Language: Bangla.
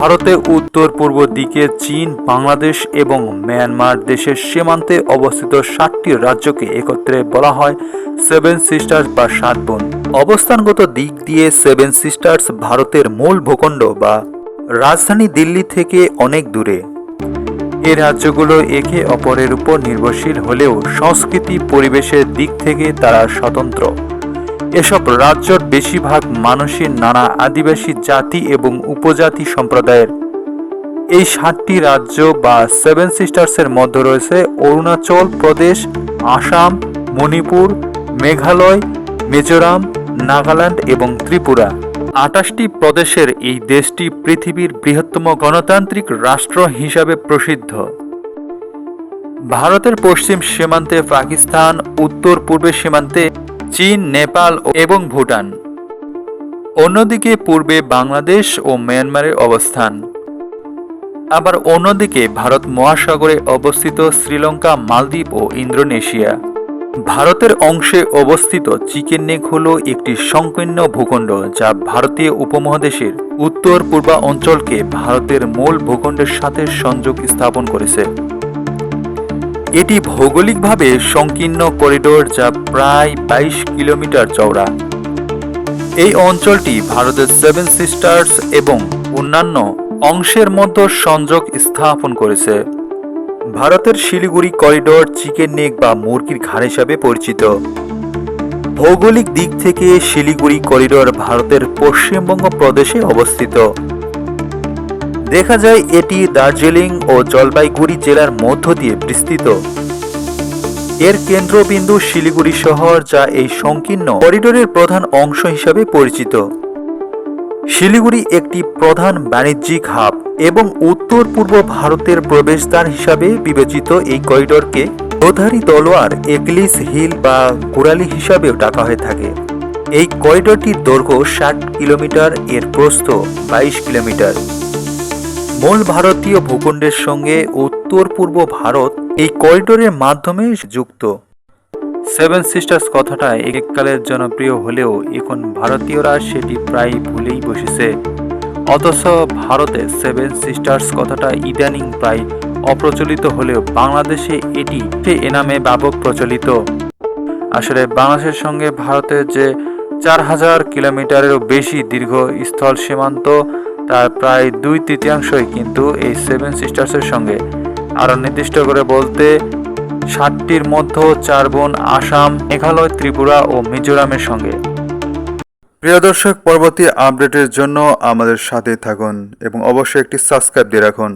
ভারতে উত্তর পূর্ব দিকে চীন, বাংলাদেশ এবং মিয়ানমার দেশের সীমান্তে অবস্থিত 7টি রাজ্যকে একত্রে বলা হয় সেভেন সিস্টার্স বা 7 বোন। অবস্থানগত দিক দিয়ে সেভেন সিস্টার্স ভারতের মূল ভূখণ্ড বা রাজধানী দিল্লি থেকে অনেক দূরে। এই রাজ্যগুলো একে অপরের উপর নির্ভরশীল হলেও সংস্কৃতি পরিবেশের দিক থেকে তারা স্বতন্ত্র। এসব রাজ্যর বেশিরভাগ মানুষই নানা আদিবাসী জাতি এবং উপজাতি সম্প্রদায়ের। এই 7টি রাজ্য বা সেভেন সিস্টার্সের মধ্যে রয়েছে অরুণাচল প্রদেশ, আসাম, মণিপুর, মেঘালয়, মিজোরাম, নাগাল্যান্ড এবং ত্রিপুরা। 28টি প্রদেশের এই দেশটি পৃথিবীর বৃহত্তম গণতান্ত্রিক রাষ্ট্র হিসাবে প্রসিদ্ধ। ভারতের পশ্চিম সীমান্তে পাকিস্তান, উত্তর পূর্বের সীমান্তে চীন, নেপাল এবং ভুটান। অন্যদিকে পূর্বে বাংলাদেশ ও মিয়ানমারের অবস্থান। আবার অন্যদিকে ভারত মহাসাগরে অবস্থিত শ্রীলঙ্কা, মালদ্বীপ ও ইন্দোনেশিয়া। ভারতের অংশে অবস্থিত চিকেন নেক হল একটি সংকীর্ণ ভূখণ্ড যা ভারতীয় উপমহাদেশের উত্তর পূর্বাঞ্চলকে ভারতের মূল ভূখণ্ডের সাথে সংযোগ স্থাপন করেছে। এটি ভৌগোলিকভাবে সংকীর্ণ করিডোর যা প্রায় 22 কিলোমিটার চওড়া। এই অঞ্চলটি ভারতের সেভেন সিস্টার্স এবং অন্যান্য অংশের মধ্যে সংযোগ স্থাপন করেছে। ভারতের শিলিগুড়ি করিডোর চিকেন নেক বা মুরগির ঘাড় হিসাবে পরিচিত। ভৌগোলিক দিক থেকে শিলিগুড়ি করিডোর ভারতের পশ্চিমবঙ্গ প্রদেশে অবস্থিত। দেখা যায় এটি দার্জিলিং ও জলপাইগুড়ি জেলার মধ্য দিয়ে বিস্তৃত। এর কেন্দ্রবিন্দু শিলিগুড়ি শহর, যা এই সংকীর্ণ করিডোরের প্রধান অংশ হিসাবে পরিচিত। শিলিগুড়ি একটি প্রধান বাণিজ্যিক হাব এবং উত্তর পূর্ব ভারতের প্রবেশদ্বার হিসাবে বিবেচিত। এই করিডোরকে লোধারি তলোয়ার, একলিস হিল বা গোড়ালি হিসাবেও ডাকা হয়ে থাকে। এই করিডোরটির দৈর্ঘ্য 60 কিলোমিটার, এর প্রস্থ 22 কিলোমিটার। মূল ভারতীয় ভূখণ্ডের সঙ্গে উত্তর পূর্ব ভারত এই করিডোরের মাধ্যমে যুক্ত। সেভেন সিস্টার্স কথাটা এককালের জনপ্রিয় হলেও এখন ভারতীয়রা সেটি প্রায় ভুলেই বসেছে। অথচ ভারতে সেভেন সিস্টার্স কথাটা ইদানিং প্রায় অপ্রচলিত হলেও বাংলাদেশে এটি এ নামে ব্যাপক প্রচলিত। আসলে বাংলাদেশের সঙ্গে ভারতের যে 4000 কিলোমিটারেরও বেশি দীর্ঘ স্থল সীমান্ত, তার প্রায় 2/3 কিন্তু এই সেভেন সিস্টার্সের সঙ্গে। আরও নির্দিষ্ট করে বলতে 7টির মধ্যে 4 বোন আসাম, মেঘালয়, ত্রিপুরা ও মিজোরামের সঙ্গে। প্রিয় দর্শক, পরবর্তী আপডেটের জন্য আমাদের সাথে থাকুন এবং অবশ্যই একটি সাবস্ক্রাইব দিয়ে রাখুন।